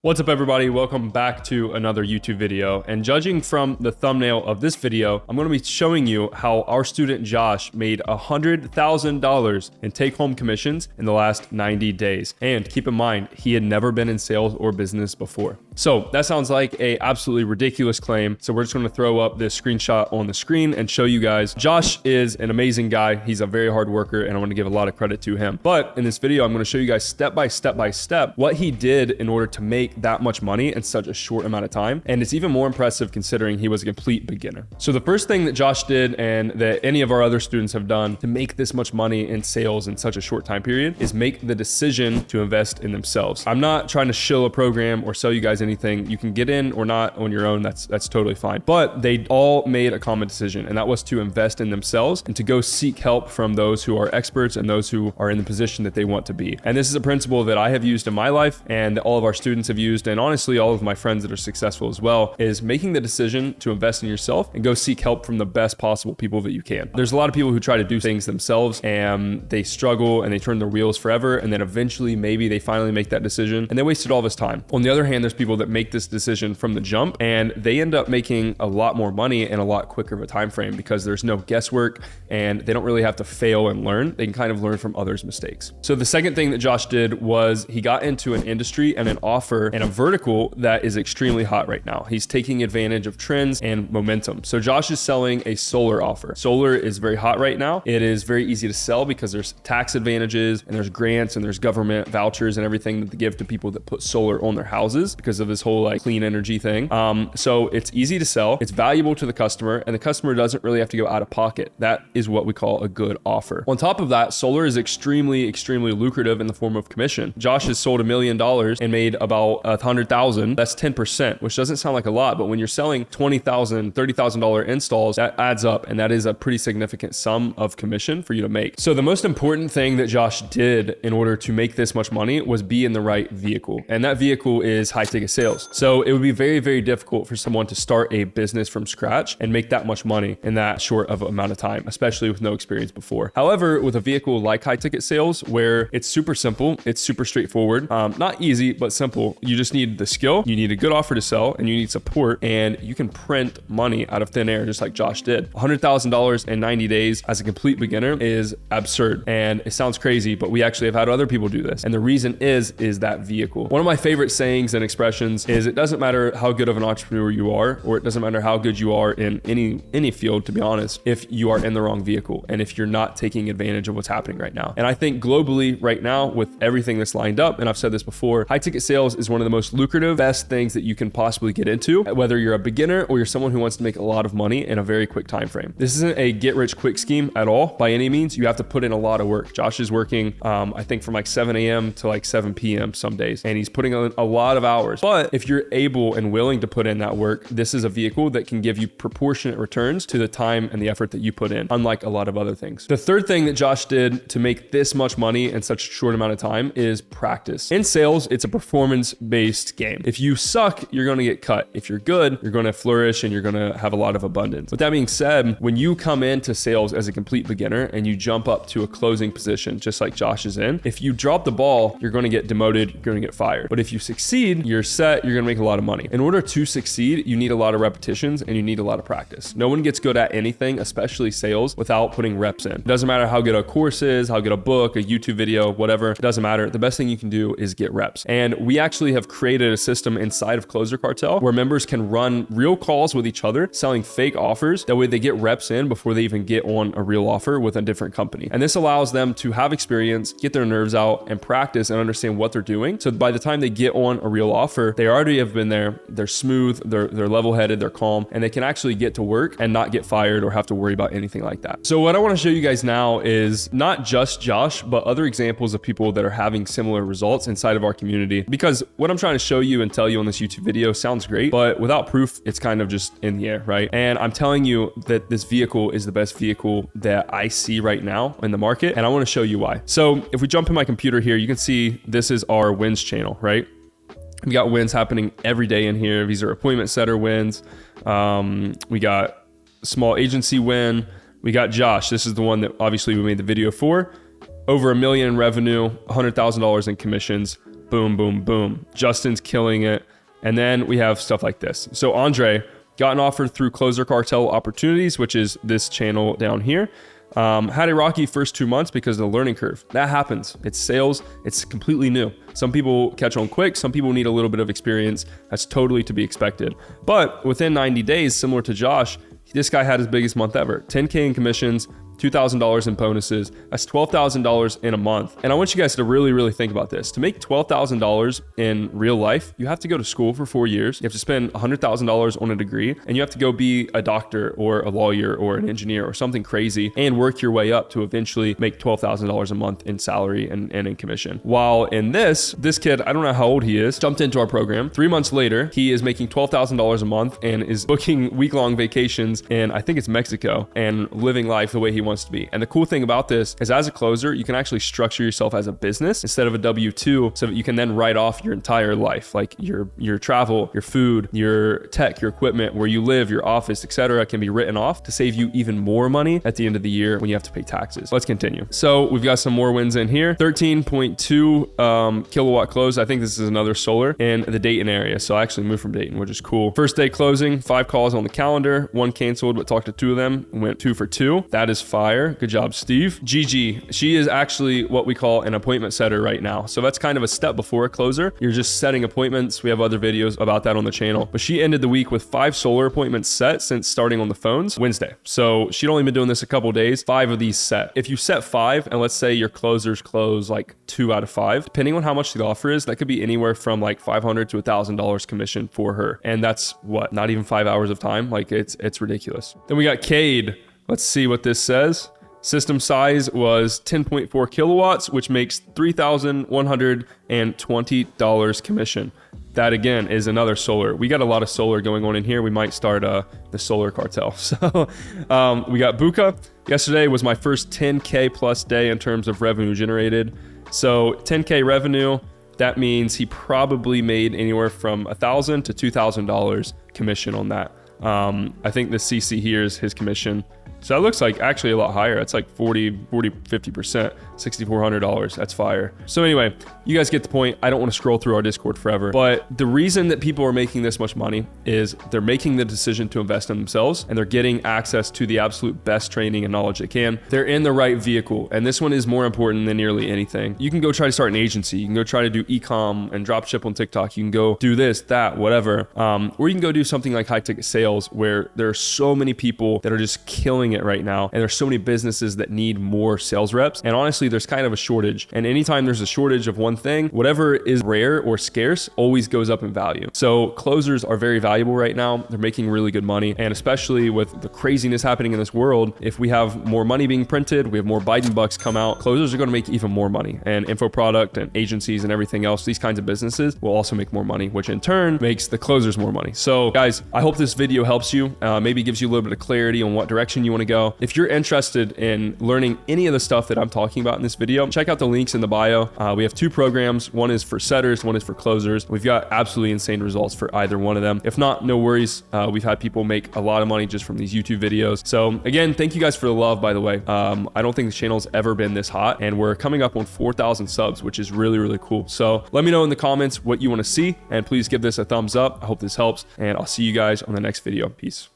What's up, everybody? Welcome back to another YouTube video. And judging from the thumbnail of this video, I'm going to be showing you how our student Josh made $100,000 in take-home commissions in the last 90 days. And keep in mind, he had never been in sales or business before. So that sounds like a absolutely ridiculous claim. So we're just going to throw up this screenshot on the screen and show you guys. Josh is an amazing guy. He's a very hard worker, and I want to give a lot of credit to him. But in this video, I'm going to show you guys step by step what he did in order to make that much money in such a short amount of time. And it's even more impressive considering he was a complete beginner. So the first thing that Josh did, and that any of our other students have done to make this much money in sales in such a short time period, is make the decision to invest in themselves. I'm not trying to shill a program or sell you guys anything. You can get in or not on your own. That's totally fine. But they all made a common decision, and that was to invest in themselves and to go seek help from those who are experts and those who are in the position that they want to be. And this is a principle that I have used in my life and that all of our students have used, and honestly all of my friends that are successful as well, is making the decision to invest in yourself and go seek help from the best possible people that you can. There's a lot of people who try to do things themselves and they struggle and they turn their wheels forever, and then eventually maybe they finally make that decision and they wasted all this time. On the other hand, there's people that make this decision from the jump and they end up making a lot more money in a lot quicker of a time frame because there's no guesswork and they don't really have to fail and learn. They can kind of learn from others' mistakes. So the second thing that Josh did was he got into an industry and an offer and a vertical that is extremely hot right now. He's taking advantage of trends and momentum. So Josh is selling a solar offer. Solar is very hot right now. It is very easy to sell because there's tax advantages and there's grants and there's government vouchers and everything that they give to people that put solar on their houses because of this whole like clean energy thing. So it's easy to sell, it's valuable to the customer, and the customer doesn't really have to go out of pocket. That is what we call a good offer. On top of that, solar is extremely lucrative in the form of commission. Josh has sold $1 million and made about $100,000. That's 10%, which doesn't sound like a lot, but when you're selling $20,000, $30,000 installs, that adds up, and that is a pretty significant sum of commission for you to make. So the most important thing that Josh did in order to make this much money was be in the right vehicle, and that vehicle is high ticket sales. So it would be very difficult for someone to start a business from scratch and make that much money in that short of amount of time, especially with no experience before. However, with a vehicle like high ticket sales, where it's super simple, it's super straightforward, not easy, but simple. You just need the skill, you need a good offer to sell, and you need support, and you can print money out of thin air just like Josh did. $100,000 in 90 days as a complete beginner is absurd, and it sounds crazy, but we actually have had other people do this, and the reason is that vehicle. One of my favorite sayings and expressions is it doesn't matter how good of an entrepreneur you are, or it doesn't matter how good you are in any field, to be honest, if you are in the wrong vehicle and if you're not taking advantage of what's happening right now. And I think globally right now, with everything that's lined up, and I've said this before, high ticket sales is one of the most lucrative, best things that you can possibly get into, whether you're a beginner or you're someone who wants to make a lot of money in a very quick time frame. This isn't a get rich quick scheme at all by any means. You have to put in a lot of work. Josh is working, I think from like 7 a.m. to like 7 p.m. some days, and he's putting in a lot of hours. But if you're able and willing to put in that work, this is a vehicle that can give you proportionate returns to the time and the effort that you put in, unlike a lot of other things. The third thing that Josh did to make this much money in such a short amount of time is practice. In sales, it's a performance-based game. If you suck, you're going to get cut. If you're good, you're going to flourish and you're going to have a lot of abundance. With that being said, when you come into sales as a complete beginner and you jump up to a closing position, just like Josh is in, if you drop the ball, you're going to get demoted, you're going to get fired. But if you succeed, you're set, you're going to make a lot of money. In order to succeed, you need a lot of repetitions and you need a lot of practice. No one gets good at anything, especially sales, without putting reps in. It doesn't matter how good a course is, how good a book, a YouTube video, whatever, it doesn't matter. The best thing you can do is get reps. And we actually have created a system inside of Closer Cartel where members can run real calls with each other, selling fake offers. That way they get reps in before they even get on a real offer with a different company. And this allows them to have experience, get their nerves out, and practice and understand what they're doing. So by the time they get on a real offer, they already have been there, they're smooth, they're level-headed, they're calm, and they can actually get to work and not get fired or have to worry about anything like that. So what I want to show you guys now is not just Josh, but other examples of people that are having similar results inside of our community. Because what I'm trying to show you and tell you on this YouTube video sounds great, but without proof, it's kind of just in the air, right? And I'm telling you that this vehicle is the best vehicle that I see right now in the market, and I want to show you why. So if we jump in my computer here, you can see this is our wins channel, right? We got wins happening every day in here. These are appointment setter wins. We got small agency win. We got Josh. This is the one that obviously we made the video for. Over $1 million in revenue, $100,000 in commissions. boom, boom, boom. Justin's killing it. And then we have stuff like this. So Andre got an offer through Closer Cartel Opportunities, which is this channel down here. Had a rocky first 2 months because of the learning curve. That happens. It's sales. It's completely new. Some people catch on quick. Some people need a little bit of experience. That's totally to be expected. But within 90 days, similar to Josh, this guy had his biggest month ever. 10K in commissions, $2,000 in bonuses. That's $12,000 in a month. And I want you guys to really, really think about this. To make $12,000 in real life, you have to go to school for 4 years. You have to spend $100,000 on a degree, and you have to go be a doctor or a lawyer or an engineer or something crazy and work your way up to eventually make $12,000 a month in salary and in commission. While in this kid, I don't know how old he is, jumped into our program. 3 months later, he is making $12,000 a month and is booking week-long vacations in, I think it's Mexico, and living life the way he wants to be. And the cool thing about this is, as a closer, you can actually structure yourself as a business instead of a W-2, so that you can then write off your entire life, like your travel, your food, your tech, your equipment, where you live, your office, etc., can be written off to save you even more money at the end of the year when you have to pay taxes. Let's continue. So we've got some more wins in here. 13.2 kilowatt close. I think this is another solar in the Dayton area. So I actually moved from Dayton, which is cool. First day closing, 5 calls on the calendar, 1 canceled, but talked to 2 of them, went 2 for 2. That is fire. Good job, Steve. Gigi, she is actually what we call an appointment setter right now. So that's kind of a step before a closer. You're just setting appointments. We have other videos about that on the channel, but she ended the week with 5 solar appointments set since starting on the phones Wednesday. So she'd only been doing this a couple days, 5 of these set. If you set 5, and let's say your closers close like 2 out of 5, depending on how much the offer is, that could be anywhere from like $500 to $1,000 commission for her. And that's what, not even 5 hours of time. Like it's ridiculous. Then we got Cade. Let's see what this says. System size was 10.4 kilowatts, which makes $3,120 commission. That again is another solar. We got a lot of solar going on in here. We might start the solar cartel. So we got Buka. Yesterday was my first 10K plus day in terms of revenue generated. So 10K revenue, that means he probably made anywhere from $1,000 to $2,000 commission on that. I think the CC here is his commission. So that looks like actually a lot higher. It's like 50%, $6,400. That's fire. So anyway, you guys get the point. I don't want to scroll through our Discord forever, but the reason that people are making this much money is they're making the decision to invest in themselves, and they're getting access to the absolute best training and knowledge they can. They're in the right vehicle. And this one is more important than nearly anything. You can go try to start an agency. You can go try to do e-com and drop ship on TikTok. You can go do this, that, whatever. Or you can go do something like high ticket sales, where there are so many people that are just killing it right now, and there's so many businesses that need more sales reps, and honestly there's kind of a shortage. And anytime there's a shortage of one thing, whatever is rare or scarce always goes up in value. So closers are very valuable right now. They're making really good money, and especially with the craziness happening in this world, if we have more money being printed, we have more Biden bucks come out, closers are going to make even more money. And info product and agencies and everything else, these kinds of businesses will also make more money, which in turn makes the closers more money. So guys, I hope this video helps you, maybe gives you a little bit of clarity on what direction you want to go. If you're interested in learning any of the stuff that I'm talking about in this video, check out the links in the bio. We have 2 programs. One is for setters, one is for closers. We've got absolutely insane results for either one of them. If not, no worries. We've had people make a lot of money just from these YouTube videos. So again, thank you guys for the love, by the way. I don't think the channel's ever been this hot, and we're coming up on 4,000 subs, which is really, really cool. So let me know in the comments what you want to see, and please give this a thumbs up. I hope this helps, and I'll see you guys on the next video. Peace.